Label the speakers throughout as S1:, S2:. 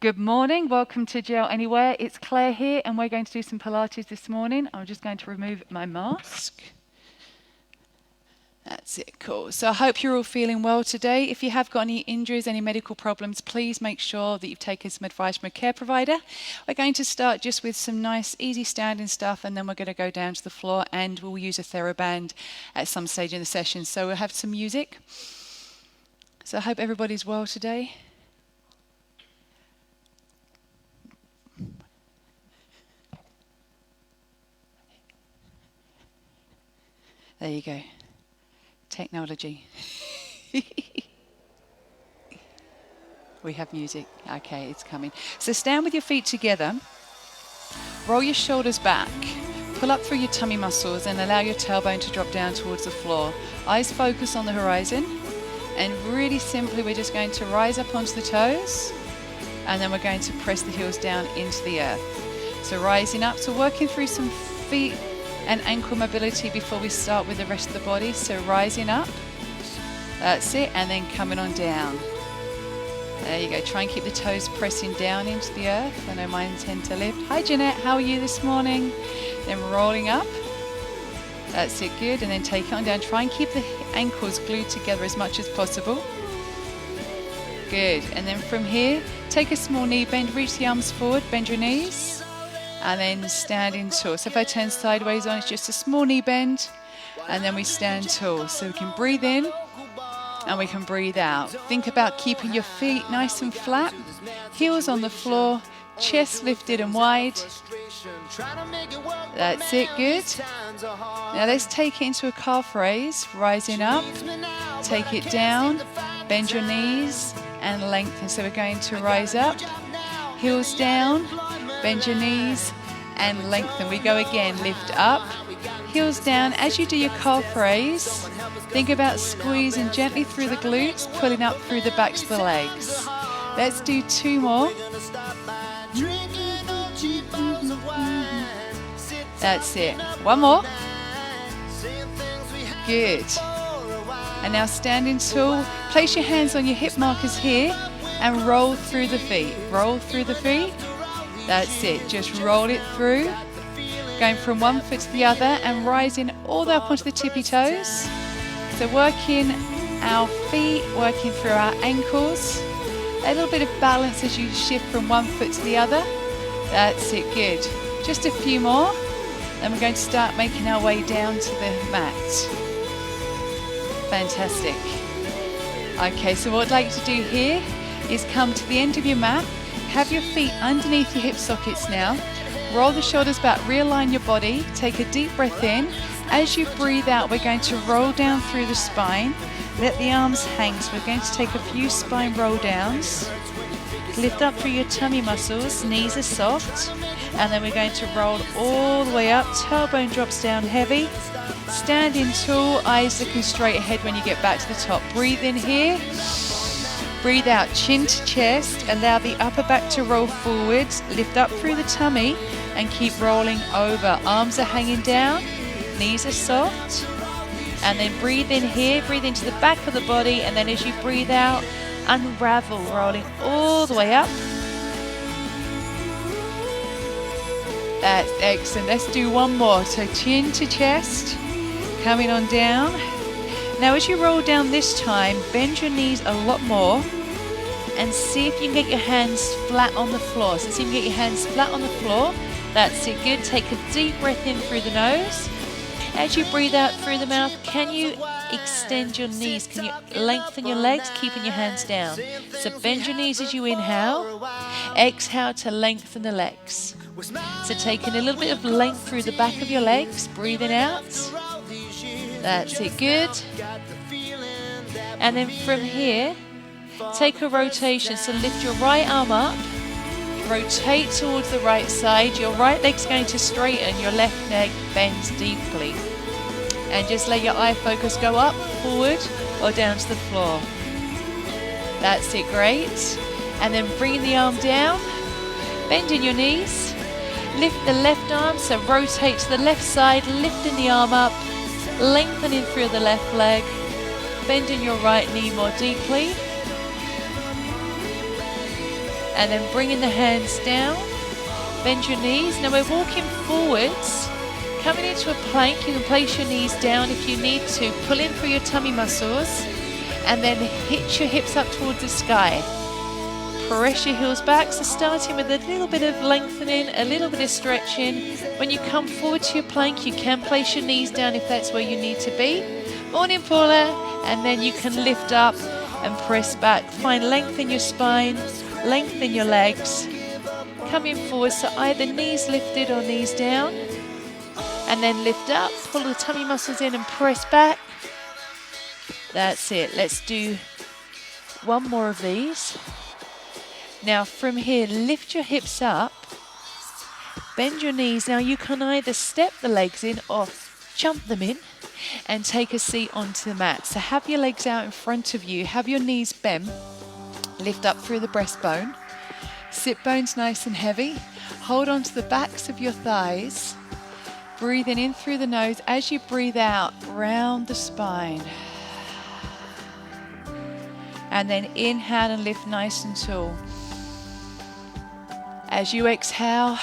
S1: Good morning, welcome to Gel Anywhere. It's Claire here and we're going to do some Pilates this morning. I'm just going to remove my mask. That's it, cool. So I hope you're all feeling well today. If you have got any injuries, any medical problems, please make sure that you've taken some advice from a care provider. We're going to start just with some nice, easy standing stuff, and then we're going to go down to the floor and we'll use a Thera-band at some stage in the session. So we'll have some music. So I hope everybody's well today. There you go. Technology. We have music. Okay, it's coming. So stand with your feet together. Roll your shoulders back. Pull up through your tummy muscles and allow your tailbone to drop down towards the floor. Eyes focus on the horizon. And really simply, we're just going to rise up onto the toes. And then we're going to press the heels down into the earth. So rising up. So working through some feet and ankle mobility before we start with the rest of the body. So rising up, that's it, and then coming on down. There you go. Try and keep the toes pressing down into the earth. I know mine tend to lift. Hi Jeanette, how are you this morning? Then rolling up. That's it, good. And then take it on down. Try and keep the ankles glued together as much as possible. Good. And then from here, take a small knee bend, reach the arms forward, bend your knees. And then standing tall. So if I turn sideways on, it's just a small knee bend. And then we stand tall. So we can breathe in and we can breathe out. Think about keeping your feet nice and flat. Heels on the floor. Chest lifted and wide. That's it, good. Now let's take it into a calf raise. Rising up. Take it down. Bend your knees and lengthen. So we're going to rise up. Heels down. Bend your knees and lengthen. We go again, lift up, heels down. As you do your calf raise, think about squeezing gently through the glutes, pulling up through the backs of the legs. Let's do 2 more. That's it. 1 more. Good. And now standing tall, place your hands on your hip markers here and roll through the feet. Roll through the feet. That's it, just roll it through, going from one foot to the other and rising all the way up onto the tippy toes. So working our feet, working through our ankles, a little bit of balance as you shift from one foot to the other. That's it, good. Just a few more, then we're going to start making our way down to the mat. Fantastic. Okay, so what I'd like to do here is come to the end of your mat. Have your feet underneath your hip sockets now. Roll the shoulders back, realign your body. Take a deep breath in. As you breathe out, we're going to roll down through the spine. Let the arms hang. So we're going to take a few spine roll downs. Lift up through your tummy muscles. Knees are soft. And then we're going to roll all the way up. Tailbone drops down heavy. Standing tall, eyes looking straight ahead when you get back to the top. Breathe in here. Breathe out, chin to chest, allow the upper back to roll forwards, lift up through the tummy and keep rolling over. Arms are hanging down, knees are soft, and then breathe in here, breathe into the back of the body, and then as you breathe out, unravel, rolling all the way up. That's excellent. Let's do 1 more. So chin to chest, coming on down. Now as you roll down this time, bend your knees a lot more and see if you can get your hands flat on the floor. So see if you can get your hands flat on the floor. That's it, good. Take a deep breath in through the nose. As you breathe out through the mouth, can you extend your knees? Can you lengthen your legs, keeping your hands down? So bend your knees as you inhale. Exhale to lengthen the legs. So taking a little bit of length through the back of your legs, breathing out. That's it, good. And then from here, take a rotation. So lift your right arm up, rotate towards the right side. Your right leg's going to straighten, your left leg bends deeply. And just let your eye focus go up, forward, or down to the floor. That's it, great. And then bring the arm down, bending your knees. Lift the left arm, so rotate to the left side, lifting the arm up, lengthening through the left leg, bending your right knee more deeply. And then bringing the hands down, bend your knees. Now we're walking forwards, coming into a plank. You can place your knees down if you need to, pull in through your tummy muscles, and then hitch your hips up towards the sky. Press your heels back, so starting with a little bit of lengthening, a little bit of stretching. When you come forward to your plank, you can place your knees down if that's where you need to be. Morning Paula, and then you can lift up and press back. Find length in your spine, lengthen your legs. Coming forward, so either knees lifted or knees down. And then lift up, pull the tummy muscles in and press back. That's it. Let's do one more of these. Now from here, lift your hips up, bend your knees. Now you can either step the legs in or jump them in and take a seat onto the mat. So have your legs out in front of you, have your knees bent, lift up through the breastbone, sit bones nice and heavy, hold on to the backs of your thighs, breathing in through the nose. As you breathe out, round the spine. And then inhale and lift nice and tall. As you exhale,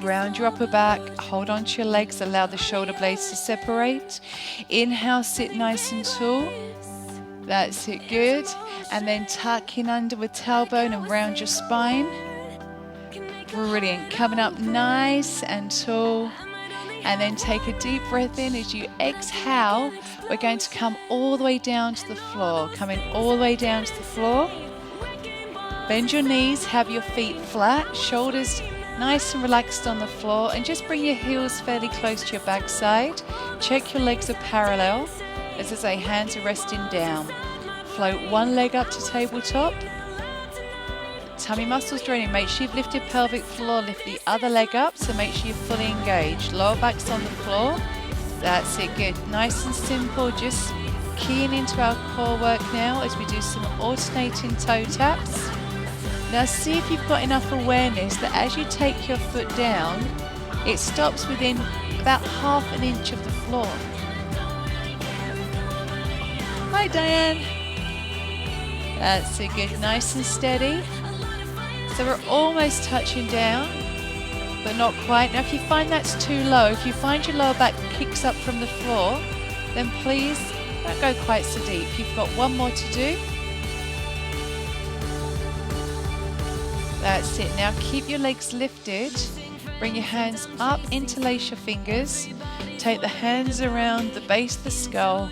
S1: round your upper back, hold on to your legs, allow the shoulder blades to separate. Inhale, sit nice and tall. That's it, good. And then tuck in under with tailbone and round your spine. Brilliant. Coming up nice and tall. And then take a deep breath in. As you exhale, we're going to come all the way down to the floor. Coming all the way down to the floor. Bend your knees, have your feet flat, shoulders nice and relaxed on the floor, and just bring your heels fairly close to your backside. Check your legs are parallel. As I say, hands are resting down. Float one leg up to tabletop. Tummy muscles draining. Make sure you've lifted pelvic floor. Lift the other leg up, so make sure you're fully engaged. Lower back's on the floor. That's it, good. Nice and simple. Just keying into our core work now as we do some alternating toe taps. Now see if you've got enough awareness that as you take your foot down, it stops within about ½ an inch of the floor. Hi Diane. That's it, good. Nice and steady. So we're almost touching down, but not quite. Now if you find that's too low, if you find your lower back kicks up from the floor, then please don't go quite so deep. You've got one more to do. That's it. Now keep your legs lifted. Bring your hands up, interlace your fingers. Take the hands around the base of the skull.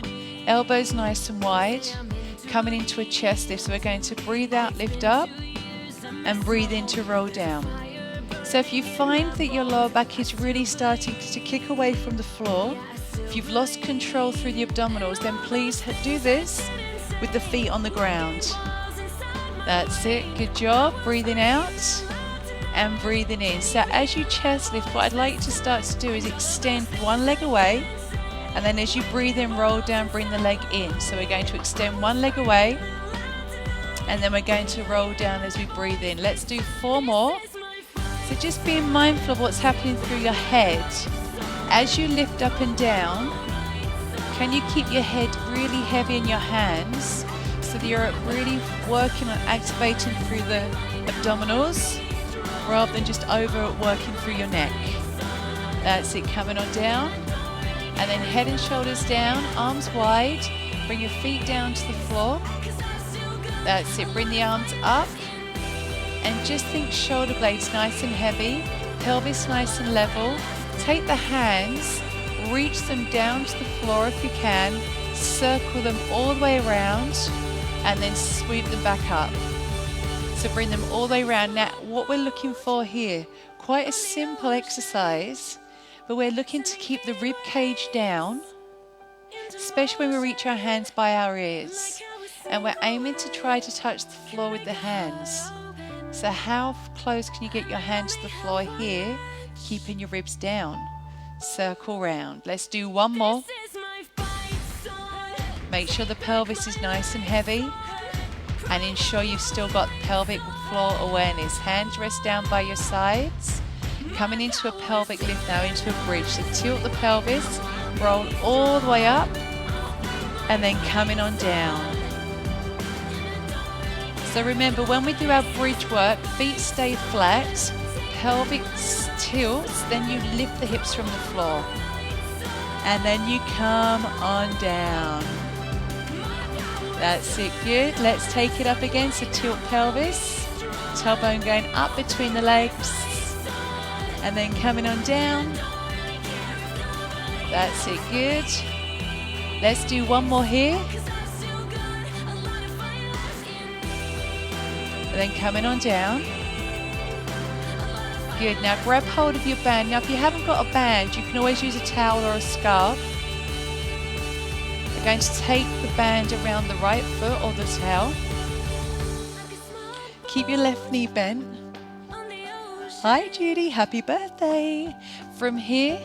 S1: Elbows nice and wide. Coming into a chest lift. So we're going to breathe out, lift up, and breathe in to roll down. So if you find that your lower back is really starting to kick away from the floor, if you've lost control through the abdominals, then please do this with the feet on the ground. That's it, good job. Breathing out and breathing in. So as you chest lift, what I'd like you to start to do is extend one leg away, and then as you breathe in, roll down, bring the leg in. So we're going to extend one leg away, and then we're going to roll down as we breathe in. Let's do 4 more. So just being mindful of what's happening through your head. As you lift up and down, can you keep your head really heavy in your hands so that you're really working on activating through the abdominals rather than just working through your neck. That's it, coming on down. And then head and shoulders down, arms wide. Bring your feet down to the floor. That's it, bring the arms up. And just think shoulder blades nice and heavy, pelvis nice and level. Take the hands, reach them down to the floor if you can, circle them all the way around, and then sweep them back up. So bring them all the way around. Now what we're looking for here, quite a simple exercise, but we're looking to keep the rib cage down, especially when we reach our hands by our ears. And we're aiming to try to touch the floor with the hands. So how close can you get your hands to the floor here, keeping your ribs down? Circle round. Let's do 1 more. Make sure the pelvis is nice and heavy, and ensure you've still got pelvic floor awareness. Hands rest down by your sides. Coming into a pelvic lift now, into a bridge. So tilt the pelvis, roll all the way up, and then coming on down. So remember, when we do our bridge work, feet stay flat, pelvic tilts, then you lift the hips from the floor. And then you come on down. That's it, good. Let's take it up again, so tilt pelvis, tailbone going up between the legs, and then coming on down. That's it, good. Let's do one more here. And then coming on down. Good, now grab hold of your band. Now if you haven't got a band, you can always use a towel or a scarf. We're going to take the band around the right foot or the towel. Keep your left knee bent. Hi Judy, happy birthday. From here,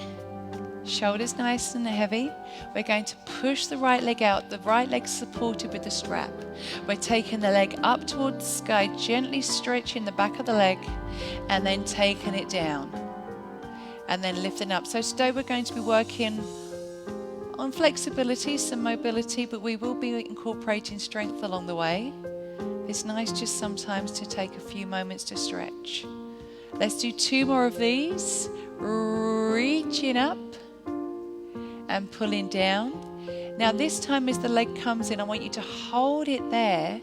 S1: shoulders nice and heavy. We're going to push the right leg out. The right leg supported with the strap. We're taking the leg up towards the sky, gently stretching the back of the leg, and then taking it down. And then lifting up. So today we're going to be working on flexibility, some mobility, but we will be incorporating strength along the way. It's nice just sometimes to take a few moments to stretch. Let's do 2 more of these. Reaching up and pulling down. Now this time as the leg comes in, I want you to hold it there.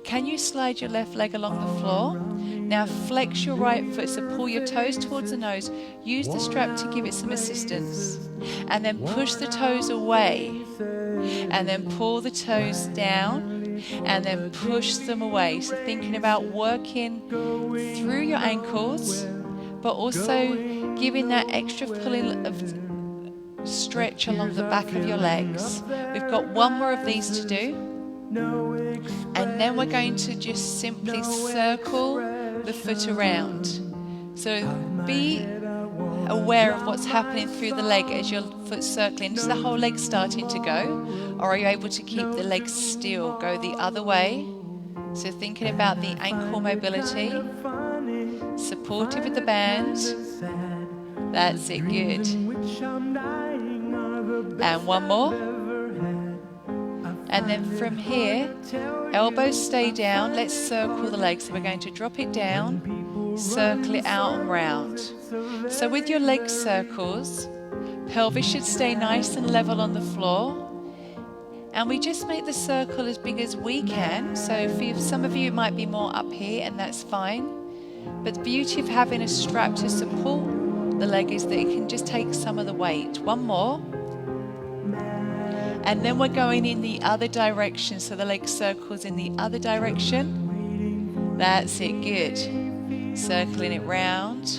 S1: Can you slide your left leg along the floor? Now flex your right foot, so pull your toes towards the nose. Use the strap to give it some assistance. And then push the toes away. And then pull the toes down. And then push them away. So thinking about working through your ankles, but also giving that extra pulling of stretch along the back of your legs. We've got 1 more of these to do. And then we're going to just simply circle the foot around. So be aware of what's happening through the leg as your foot's circling. Is the whole leg starting to go? Or are you able to keep the legs still? Go the other way. So thinking about the ankle mobility. Supported with the band. That's it, good. And 1 more. And then from here, elbows stay down. Let's circle the legs. So we're going to drop it down, circle it out and round. So with your leg circles, pelvis should stay nice and level on the floor. And we just make the circle as big as we can. So for some of you, it might be more up here, and that's fine. But the beauty of having a strap to support the leg is that it can just take some of the weight. 1 more. And then we're going in the other direction. So the leg circles in the other direction. That's it, good. Circling it round.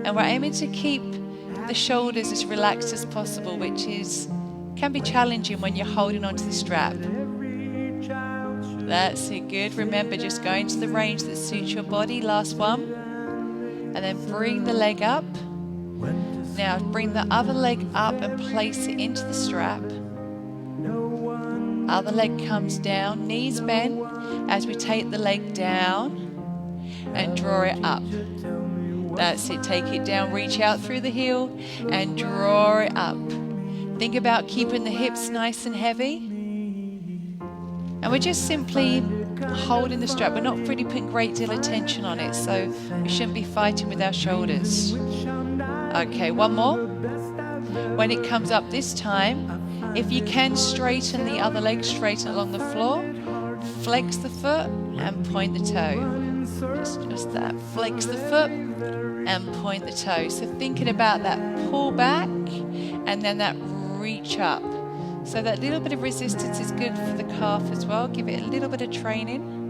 S1: And we're aiming to keep the shoulders as relaxed as possible, which can be challenging when you're holding onto the strap. That's it, good. Remember, just go into the range that suits your body. Last one. And then bring the leg up. Now bring the other leg up and place it into the strap. Other leg comes down, knees bent as we take the leg down and draw it up. That's it, take it down, reach out through the heel and draw it up. Think about keeping the hips nice and heavy. And we're just simply holding the strap. We're not really putting great deal of tension on it, so we shouldn't be fighting with our shoulders. Okay, 1 more. When it comes up this time, if you can straighten the other leg, straighten along the floor, flex the foot and point the toe. Just that, flex the foot and point the toe. So thinking about that pull back and then that reach up. So that little bit of resistance is good for the calf as well. Give it a little bit of training.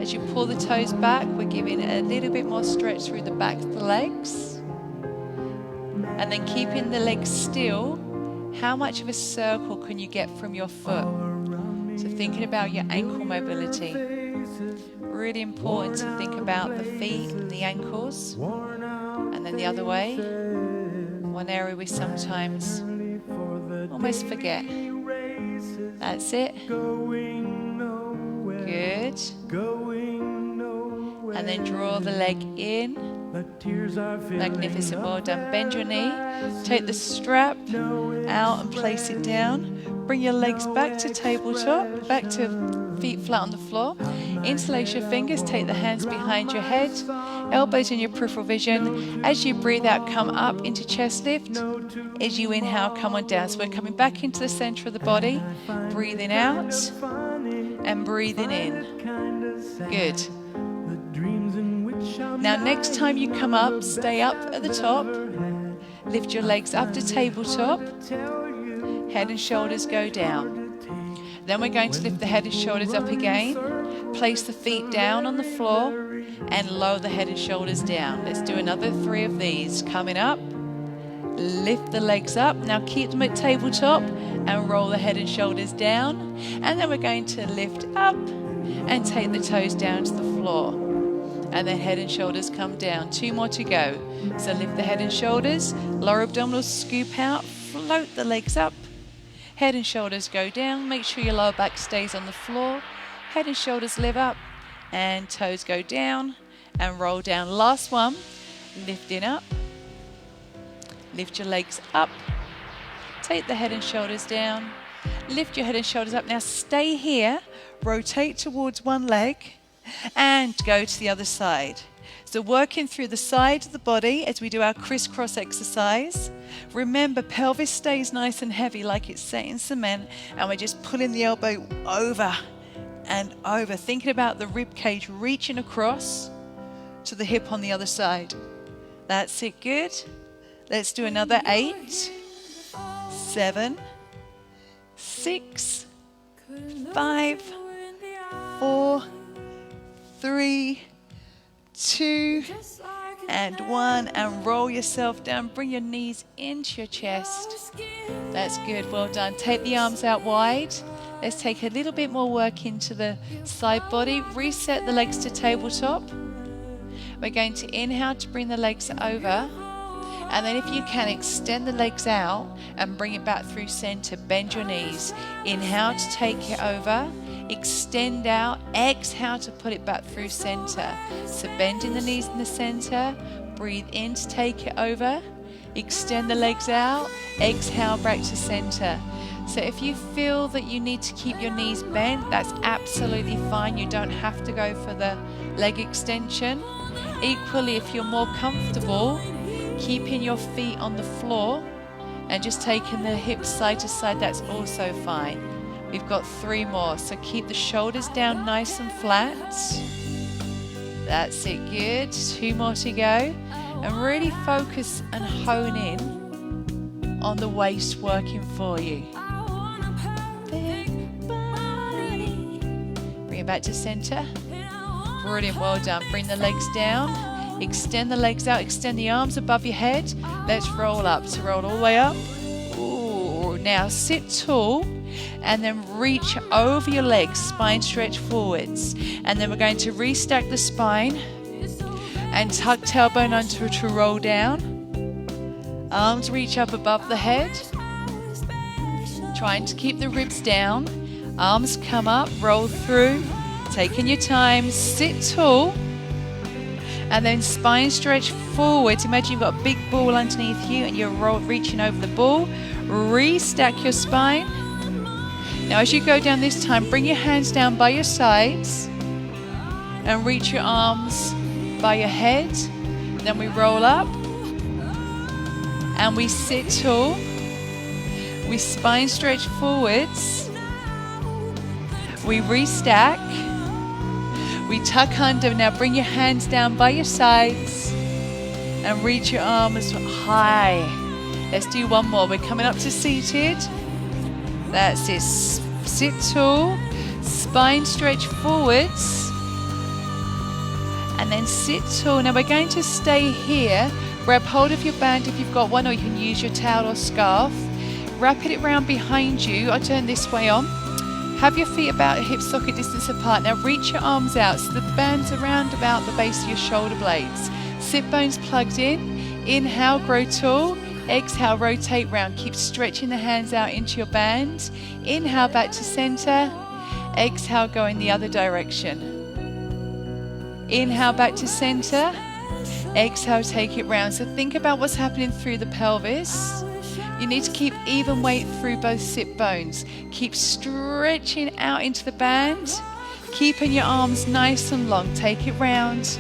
S1: As you pull the toes back, we're giving it a little bit more stretch through the back of the legs. And then keeping the legs still, how much of a circle can you get from your foot? So thinking about your ankle mobility. Really important to think about the feet and the ankles. And then the other way. One area we sometimes almost forget. That's it. Good. And then draw the leg in. Magnificent, well done. Bend your knee. Take the strap out and place it down. Bring your legs back to tabletop, back to feet flat on the floor. Interlace your fingers, take the hands behind your head, elbows in your peripheral vision. As you breathe out, come up into chest lift. As you inhale, come on down. So we're coming back into the center of the body, breathing out and breathing in. Good. Now next time you come up, stay up at the top. Lift your legs up to tabletop. Head and shoulders go down. Then we're going to lift the head and shoulders up again. Place the feet down on the floor and lower the head and shoulders down. Let's do another 3 of these. Coming up. Lift the legs up. Now keep them at tabletop and roll the head and shoulders down. And then we're going to lift up and take the toes down to the floor. And then head and shoulders come down. 2 more to go. So lift the head and shoulders, lower abdominals scoop out, float the legs up. Head and shoulders go down. Make sure your lower back stays on the floor. Head and shoulders lift up and toes go down and roll down. Last one. Lifting up. Lift your legs up. Take the head and shoulders down. Lift your head and shoulders up. Now stay here. Rotate towards one leg and go to the other side. So working through the side of the body as we do our crisscross exercise. Remember, pelvis stays nice and heavy like it's set in cement, and we're just pulling the elbow over and over, thinking about the rib cage reaching across to the hip on the other side. That's it, good. Let's do another 8, 7, 6, 5, 4, 3, 2, and 1, and roll yourself down. Bring your knees into your chest. That's good, well done. Take the arms out wide. Let's take a little bit more work into the side body. Reset the legs to tabletop. We're going to inhale to bring the legs over. And then if you can, extend the legs out and bring it back through center. Bend your knees. Inhale to take it over. Extend out. Exhale to put it back through center. So bending the knees in the center. Breathe in to take it over. Extend the legs out. Exhale back to center. So if you feel that you need to keep your knees bent, that's absolutely fine. You don't have to go for the leg extension. Equally, if you're more comfortable, keeping your feet on the floor and just taking the hips side to side, that's also fine. We've got 3 more. So keep the shoulders down nice and flat. That's it, good. 2 more to go. And really focus and hone in on the waist working for you. Bring it back to center. Brilliant, well done. Bring the legs down. Extend the legs out. Extend the arms above your head. Let's roll up. So roll all the way up. Ooh, now sit tall. And then reach over your legs, spine stretch forwards. And then we're going to restack the spine and tuck tailbone under to roll down. Arms reach up above the head. Trying to keep the ribs down. Arms come up, roll through. Taking your time, sit tall. And then spine stretch forwards. Imagine you've got a big ball underneath you and you're reaching over the ball. Restack your spine. Now as you go down this time, bring your hands down by your sides and reach your arms by your head. Then we roll up and we sit tall. We spine stretch forwards. We restack. We tuck under. Now bring your hands down by your sides and reach your arms high. Let's do 1 more. We're coming up to seated. That's it. Sit tall, spine stretch forwards, and then sit tall. Now we're going to stay here. Grab hold of your band if you've got one, or you can use your towel or scarf. Wrap it around behind you. I'll turn this way on. Have your feet about a hip socket distance apart. Now reach your arms out so the band's around about the base of your shoulder blades. Sit bones plugged in. Inhale, grow tall. Exhale, rotate round. Keep stretching the hands out into your band. Inhale, back to center. Exhale, go in the other direction. Inhale, back to center. Exhale, take it round. So think about what's happening through the pelvis. You need to keep even weight through both sit bones. Keep stretching out into the band. Keeping your arms nice and long. Take it round.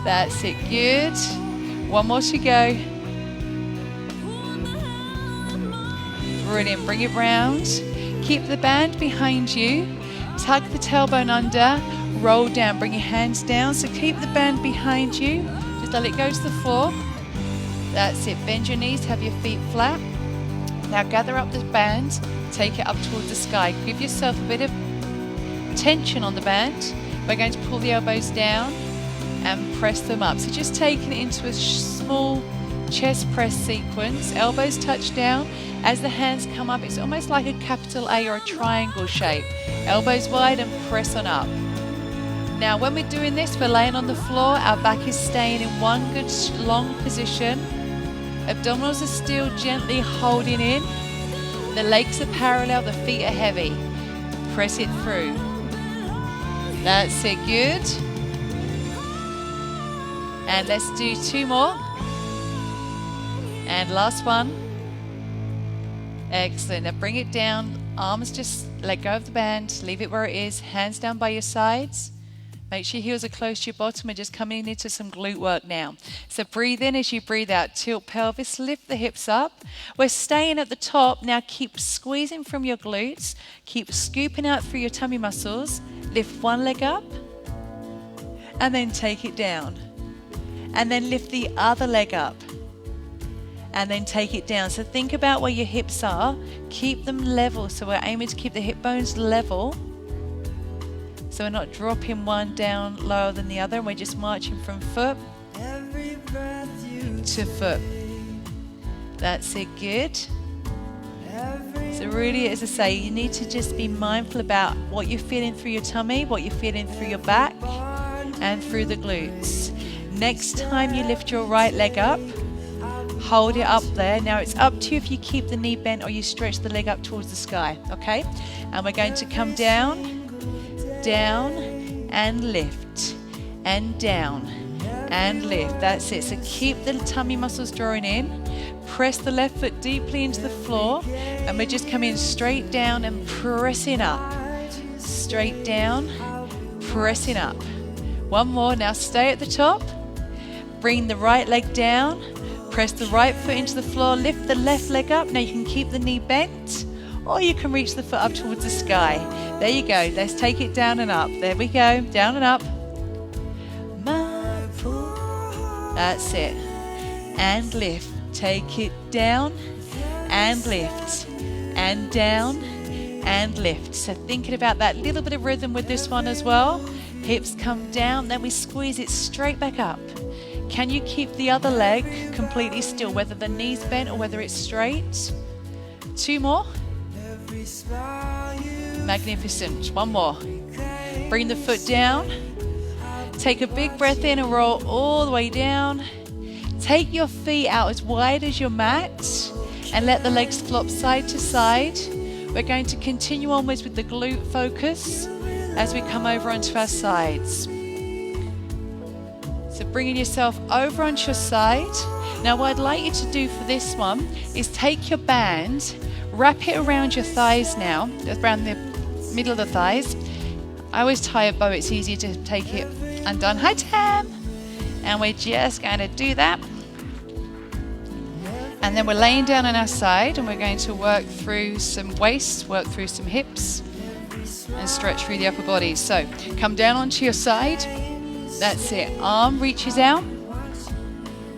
S1: That's it, good. One more to go. Brilliant, bring it round. Keep the band behind you. Tuck the tailbone under. Roll down, bring your hands down. So keep the band behind you. Just let it go to the floor. That's it, bend your knees, have your feet flat. Now gather up the band, take it up towards the sky. Give yourself a bit of tension on the band. We're going to pull the elbows down and press them up. So just taking it into a small chest press sequence. Elbows touch down. As the hands come up, it's almost like a capital A or a triangle shape. Elbows wide and press on up. Now when we're doing this, we're laying on the floor. Our back is staying in one good long position. Abdominals are still gently holding in. The legs are parallel, the feet are heavy. Press it through. That's it, good. And let's do 2 more. And last one. Excellent. Now bring it down. Arms just let go of the band. Leave it where it is. Hands down by your sides. Make sure your heels are close to your bottom. We're just coming into some glute work now. So breathe in as you breathe out. Tilt pelvis, lift the hips up. We're staying at the top. Now keep squeezing from your glutes. Keep scooping out through your tummy muscles. Lift one leg up and then take it down. And then lift the other leg up and then take it down. So think about where your hips are. Keep them level. So we're aiming to keep the hip bones level. So we're not dropping one down lower than the other, and we're just marching from foot to foot. That's it, good. So really, as I say, you need to just be mindful about what you're feeling through your tummy, what you're feeling through your back, and through the glutes. Next time you lift your right leg up, hold it up there. Now it's up to you if you keep the knee bent or you stretch the leg up towards the sky, okay? And we're going to come down, down and lift, and down and lift. That's it. So keep the tummy muscles drawing in. Press the left foot deeply into the floor, and we're just coming straight down and pressing up. Straight down, pressing up. One more. Now stay at the top. Bring the right leg down. Press the right foot into the floor. Lift the left leg up. Now you can keep the knee bent, or you can reach the foot up towards the sky. There you go. Let's take it down and up. There we go. Down and up. That's it. And lift. Take it down and lift. And down and lift. So thinking about that little bit of rhythm with this one as well. Hips come down, then we squeeze it straight back up. Can you keep the other leg completely still, whether the knee's bent or whether it's straight? 2 more. Magnificent. 1 more. Bring the foot down. Take a big breath in and roll all the way down. Take your feet out as wide as your mat and let the legs flop side to side. We're going to continue onwards with the glute focus as we come over onto our sides. So bringing yourself over onto your side. Now what I'd like you to do for this one is take your band, wrap it around your thighs now, around the middle of the thighs. I always tie a bow, it's easier to take it undone. Hi Tam! And we're just going to do that. And then we're laying down on our side and we're going to work through some waist, work through some hips and stretch through the upper body. So come down onto your side. That's it. Arm reaches out.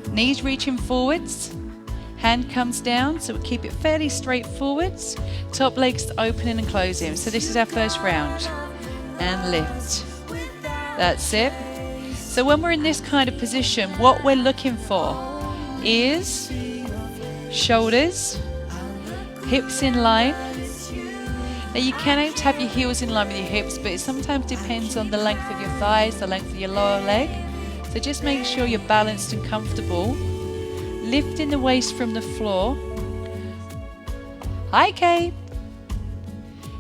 S1: Knees reaching forwards. Hand comes down, so we keep it fairly straight forwards. Top legs opening and closing. So this is our first round. And lift. That's it. So when we're in this kind of position, what we're looking for is shoulders, hips in line. Now you can have your heels in line with your hips, but it sometimes depends on the length of your thighs, the length of your lower leg. So just make sure you're balanced and comfortable. Lifting the waist from the floor. Hi Kate.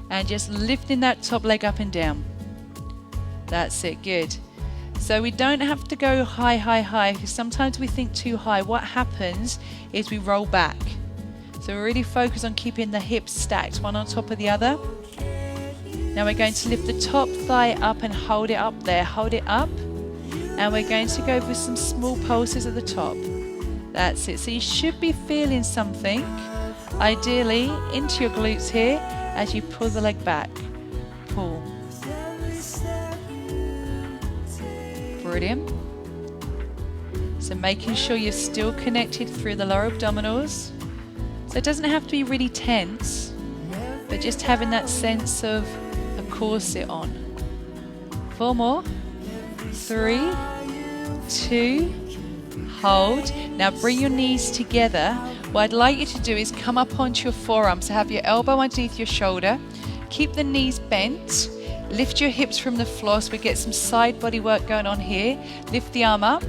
S1: And just lifting that top leg up and down. That's it, good. So we don't have to go high, high, high, because sometimes we think too high. What happens is we roll back. So we're really focused on keeping the hips stacked, one on top of the other. Now we're going to lift the top thigh up and hold it up there. Hold it up. And we're going to go for some small pulses at the top. That's it. So you should be feeling something, ideally, into your glutes here as you pull the leg back. Pull. Brilliant. So making sure you're still connected through the lower abdominals. So it doesn't have to be really tense, but just having that sense of a corset on. 4 more. 3, 2, hold. Now bring your knees together. What I'd like you to do is come up onto your forearm. So have your elbow underneath your shoulder. Keep the knees bent. Lift your hips from the floor so we get some side body work going on here. Lift the arm up,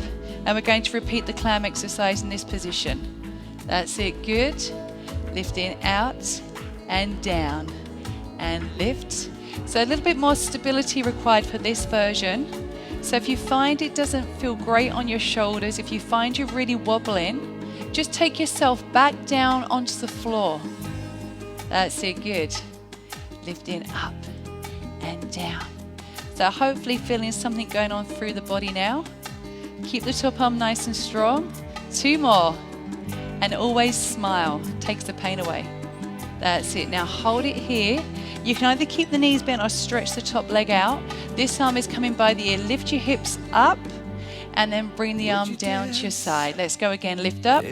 S1: and we're going to repeat the clam exercise in this position. That's it, good. Lifting out and down and lift. So a little bit more stability required for this version. So if you find it doesn't feel great on your shoulders, if you find you're really wobbling, just take yourself back down onto the floor. That's it, good. Lifting up and down. So hopefully feeling something going on through the body now. Keep the top arm nice and strong. 2 more. And always smile. Takes the pain away. That's it. Now hold it here. You can either keep the knees bent or stretch the top leg out. This arm is coming by the ear. Lift your hips up and then bring the arm down to your side. Let's go again. Lift up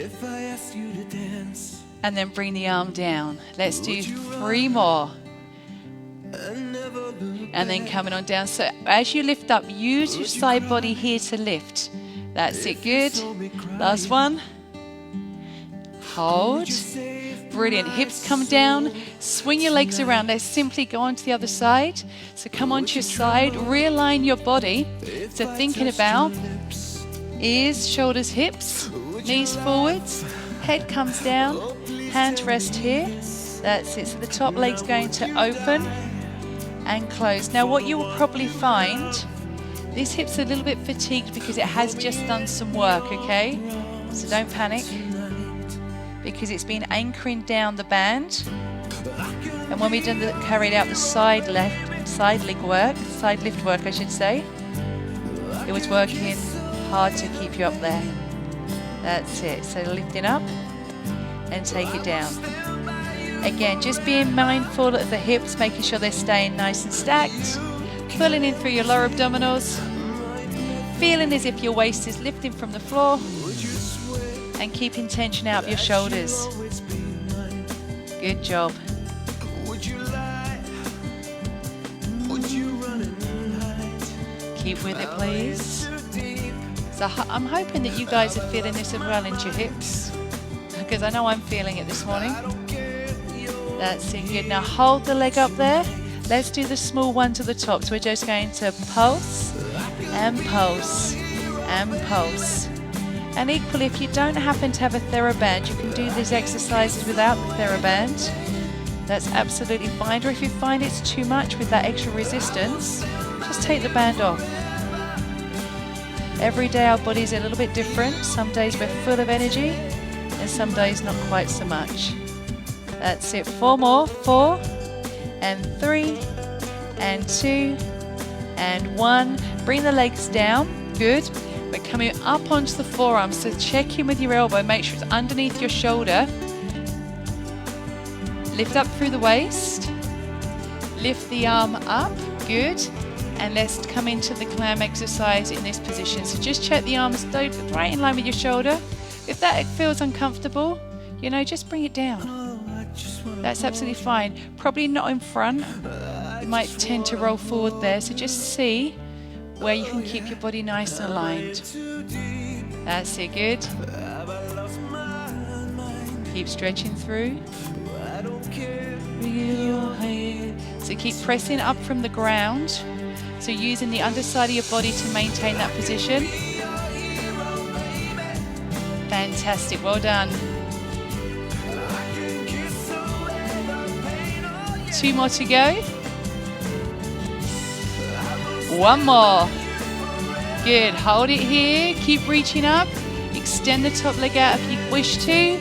S1: and then bring the arm down. Let's do 3 more. And then coming on down. So as you lift up, use your side body here to lift. That's it, good. Last one. Hold. Brilliant. Hips come down. Swing your legs around. Let's simply go on to the other side. So come onto your side. Realign your body. So thinking about ears, shoulders, hips, knees forwards, head comes down, hands rest here. That's it. So the top leg's going to open and close. Now what you will probably find, this hip's a little bit fatigued because it has just done some work, okay? So don't panic, because it's been anchoring down the band. And when we carried out the side lift work, I should say, it was working hard to keep you up there. That's it. So lifting up and take it down. Again, just being mindful of the hips, making sure they're staying nice and stacked. Pulling in through your lower abdominals. Feeling as if your waist is lifting from the floor. And keeping tension out of your shoulders. Good job. Keep with it, please. So I'm hoping that you guys are feeling this as well into your hips, because I know I'm feeling it this morning. That's it, good. Now hold the leg up there. Let's do the small one to the top. So we're just going to pulse and pulse and pulse. And equally, if you don't happen to have a Thera-band, you can do these exercises without the Thera-band. That's absolutely fine. Or if you find it's too much with that extra resistance, just take the band off. Every day our body's a little bit different. Some days we're full of energy, and some days not quite so much. That's it. 4 more. 4 and 3 and 2 and 1. Bring the legs down. Good. We're coming up onto the forearm, so check in with your elbow. Make sure it's underneath your shoulder. Lift up through the waist. Lift the arm up. Good. And let's come into the clam exercise in this position. So just check the arms right in line with your shoulder. If that feels uncomfortable, you know, just bring it down. That's absolutely fine. Probably not in front. You might tend to roll forward there. So just see where you can keep your body nice and aligned. That's it, good. Keep stretching through. So keep pressing up from the ground. So using the underside of your body to maintain that position. Fantastic, well done. 2 more to go. 1 more. Good, hold it here, keep reaching up. Extend the top leg out if you wish to.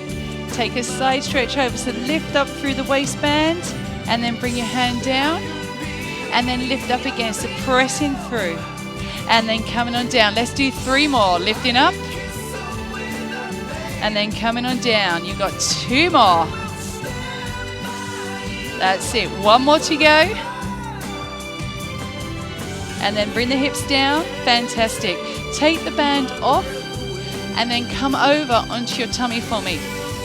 S1: Take a side stretch over, so lift up through the waistband and then bring your hand down and then lift up again, so pressing through and then coming on down. Let's do 3 more, lifting up and then coming on down. You've got 2 more. That's it, 1 more to go. And then bring the hips down, fantastic. Take the band off and then come over onto your tummy for me.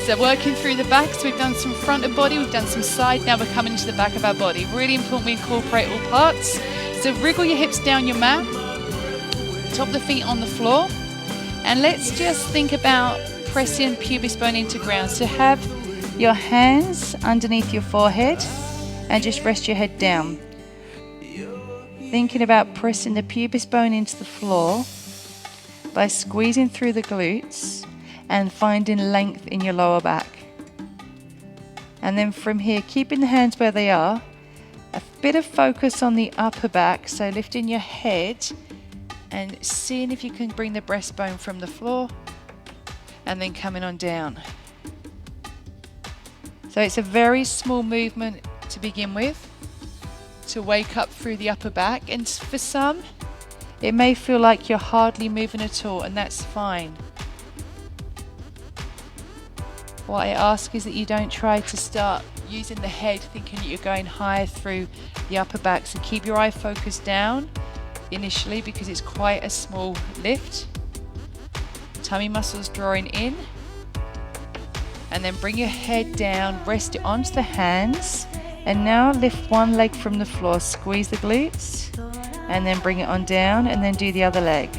S1: So working through the back, so we've done some front of body, we've done some side, now we're coming into the back of our body. Really important we incorporate all parts. So wriggle your hips down your mat, top the feet on the floor, and let's just think about pressing pubis bone into ground. So have your hands underneath your forehead and just rest your head down. Thinking about pressing the pubis bone into the floor by squeezing through the glutes and finding length in your lower back. And then from here, keeping the hands where they are, a bit of focus on the upper back, so lifting your head and seeing if you can bring the breastbone from the floor and then coming on down. So it's a very small movement to begin with, to wake up through the upper back, and for some it may feel like you're hardly moving at all, and that's fine. What I ask is that you don't try to start using the head thinking that you're going higher through the upper back, so keep your eye focused down initially because it's quite a small lift. Tummy muscles drawing in, and then bring your head down, rest it onto the hands. And now lift one leg from the floor, squeeze the glutes, and then bring it on down, and then do the other leg.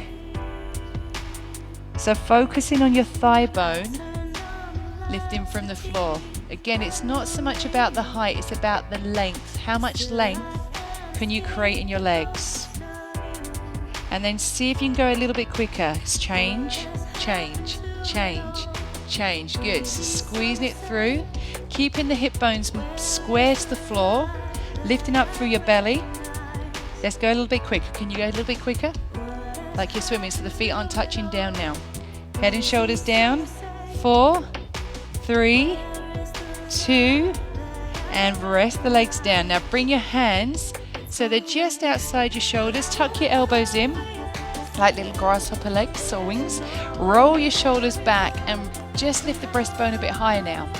S1: So focusing on your thigh bone, lifting from the floor. Again, it's not so much about the height, it's about the length. How much length can you create in your legs? And then see if you can go a little bit quicker. Change, change, change, change. Good, so squeezing it through. Keeping the hip bones square to the floor, lifting up through your belly. Let's go a little bit quicker. Can you go a little bit quicker? Like you're swimming, so the feet aren't touching down now. Head and shoulders down. 4, 3, 2, and rest the legs down. Now bring your hands so they're just outside your shoulders. Tuck your elbows in like little grasshopper legs or wings. Roll your shoulders back and just lift the breastbone a bit higher now.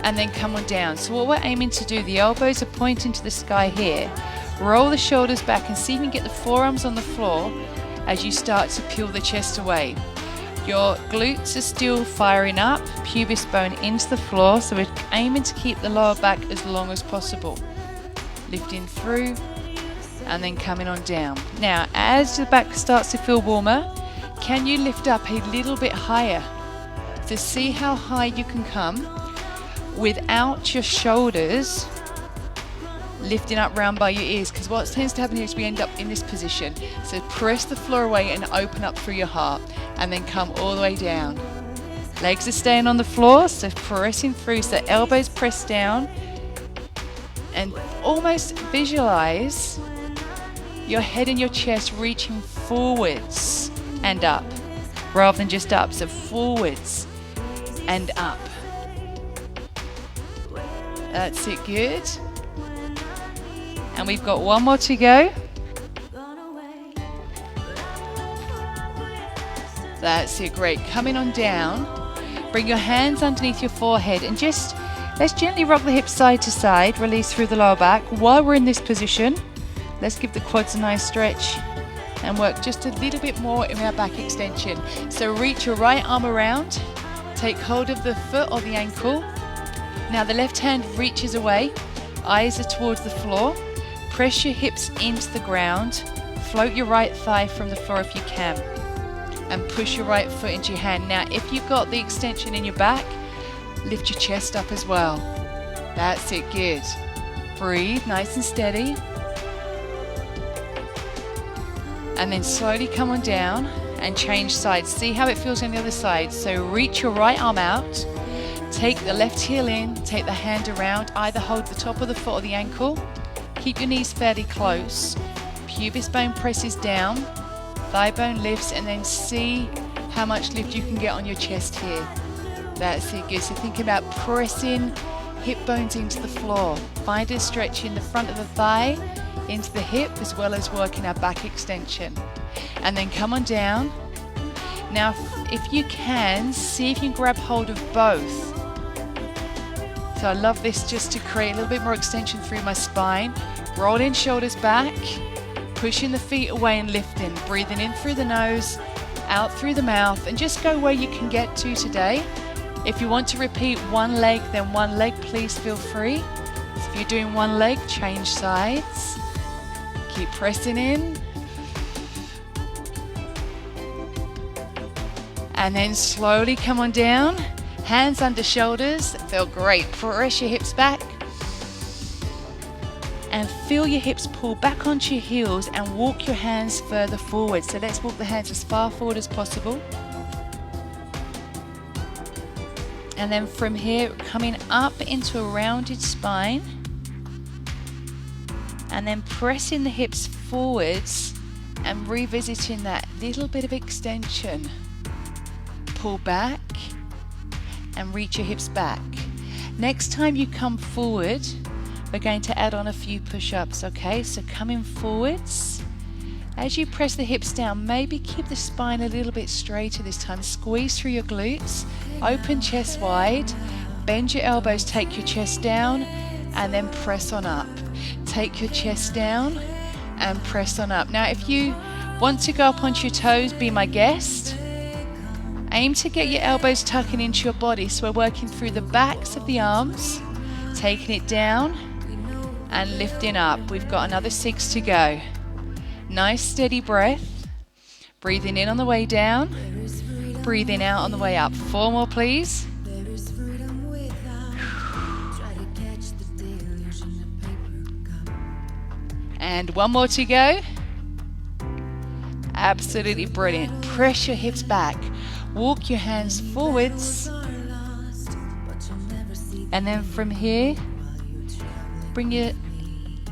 S1: And then come on down. So what we're aiming to do, the elbows are pointing to the sky here. Roll the shoulders back and see if you can get the forearms on the floor as you start to peel the chest away. Your glutes are still firing up, pubis bone into the floor, so we're aiming to keep the lower back as long as possible. Lifting through and then coming on down. Now, as the back starts to feel warmer, can you lift up a little bit higher? So see how high you can come without your shoulders lifting up round by your ears, because what tends to happen here is we end up in this position. So press the floor away and open up through your heart, and then come all the way down. Legs are staying on the floor, so pressing through, so elbows press down, and almost visualize your head and your chest reaching forwards and up rather than just up, so forwards and up. That's it, good. And we've got 1 more to go. That's it, great. Coming on down, bring your hands underneath your forehead and just let's gently rock the hips side to side, release through the lower back. While we're in this position, let's give the quads a nice stretch and work just a little bit more in our back extension. So reach your right arm around, take hold of the foot or the ankle. Now the left hand reaches away, eyes are towards the floor. Press your hips into the ground, float your right thigh from the floor if you can, and push your right foot into your hand. Now if you've got the extension in your back, lift your chest up as well. That's it, good. Breathe, nice and steady. And then slowly come on down and change sides. See how it feels on the other side. So reach your right arm out, take the left heel in, take the hand around, either hold the top of the foot or the ankle. Keep your knees fairly close. Pubis bone presses down. thigh bone lifts, and then see how much lift you can get on your chest here. That's it, good. So think about pressing hip bones into the floor. Find a stretch in the front of the thigh, into the hip, as well as working our back extension. And then come on down. Now, if you can, see if you can grab hold of both. So I love this just to create a little bit more extension through my spine. Rolling shoulders back, pushing the feet away and lifting. Breathing in through the nose, out through the mouth, and just go where you can get to today. If you want to repeat one leg, then one leg, please feel free. So if you're doing one leg, change sides. Keep pressing in. And then slowly come on down. Hands under shoulders, feel great. Press your hips back. And feel your hips pull back onto your heels and walk your hands further forward. So let's walk the hands as far forward as possible. And then from here, coming up into a rounded spine. And then pressing the hips forwards and revisiting that little bit of extension. Pull back and reach your hips back. Next time you come forward, we're going to add on a few push-ups, okay? So coming forwards. As you press the hips down, maybe keep the spine a little bit straighter this time. Squeeze through your glutes, open chest wide, bend your elbows, take your chest down, and then press on up. Take your chest down and press on up. Now, if you want to go up onto your toes, be my guest. Aim to get your elbows tucking into your body. So we're working through the backs of the arms, taking it down and lifting up. We've got another 6 to go. Nice steady breath. Breathing in on the way down, breathing out on the way up. 4 more, please. And 1 more to go. Absolutely brilliant. Press your hips back. Walk your hands forwards. And then from here,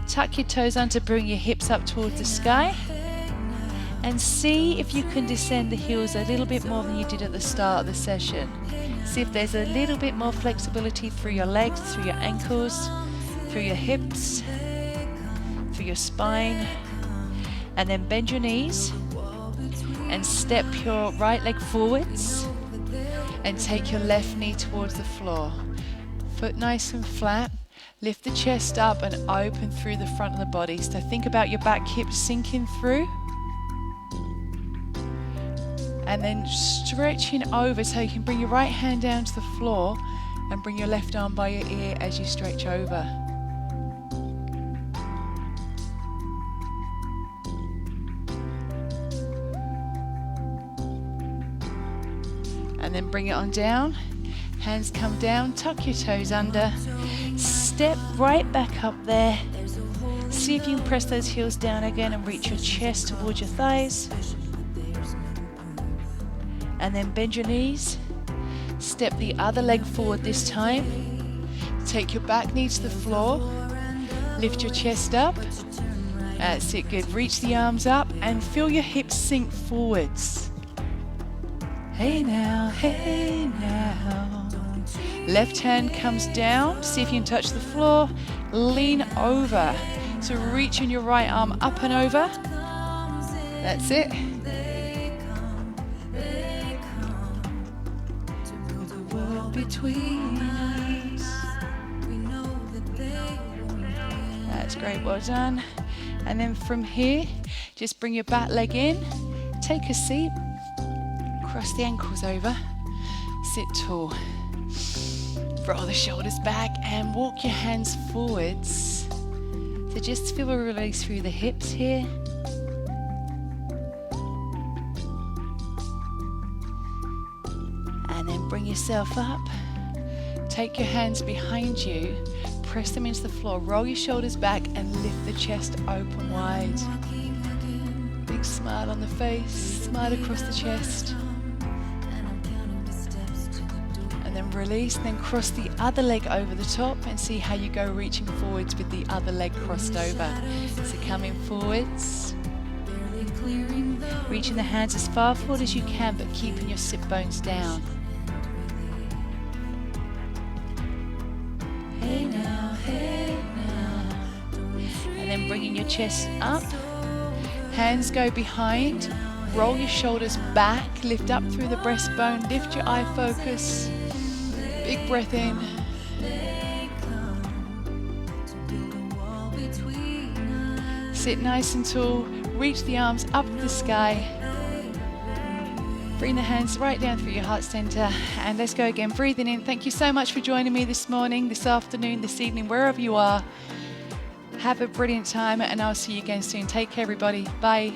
S1: tuck your toes under, bring your hips up towards the sky. And see if you can descend the heels a little bit more than you did at the start of the session. See if there's a little bit more flexibility through your legs, through your ankles, through your hips, through your spine. And then bend your knees and step your right leg forwards and take your left knee towards the floor. Foot nice and flat. Lift the chest up and open through the front of the body. So think about your back hips sinking through. And then stretching over so you can bring your right hand down to the floor and bring your left arm by your ear as you stretch over. And then bring it on down. Hands come down, tuck your toes under. Step right back up there. See if you can press those heels down again and reach your chest towards your thighs. And then bend your knees. Step the other leg forward this time. Take your back knee to the floor. Lift your chest up. That's it, good. Reach the arms up and feel your hips sink forwards. Hey now, hey now. Left hand comes down. See if you can touch the floor. Lean over. So reaching your right arm up and over. That's it. Between us. That's great, well done. And then from here, just bring your back leg in. Take a seat. Cross the ankles over. Sit tall. Roll the shoulders back and walk your hands forwards. So just feel a release through the hips here. And then bring yourself up. Take your hands behind you. Press them into the floor. Roll your shoulders back and lift the chest open wide. Big smile on the face. Smile across the chest. And then release, then cross the other leg over the top and see how you go reaching forwards with the other leg crossed over. So coming forwards Reaching the hands as far forward as you can, but keeping your sit bones down. Hey now, hey now. And then bringing your chest up. Hands go behind. Roll your shoulders back. Lift up through the breastbone. Lift your eye focus. Big breath in. Sit nice and tall. Reach the arms up to the sky. Bring the hands right down through your heart center. And let's go again. Breathing in. Thank you so much for joining me this morning, this afternoon, this evening, wherever you are. Have a brilliant time, and I'll see you again soon. Take care, everybody. Bye.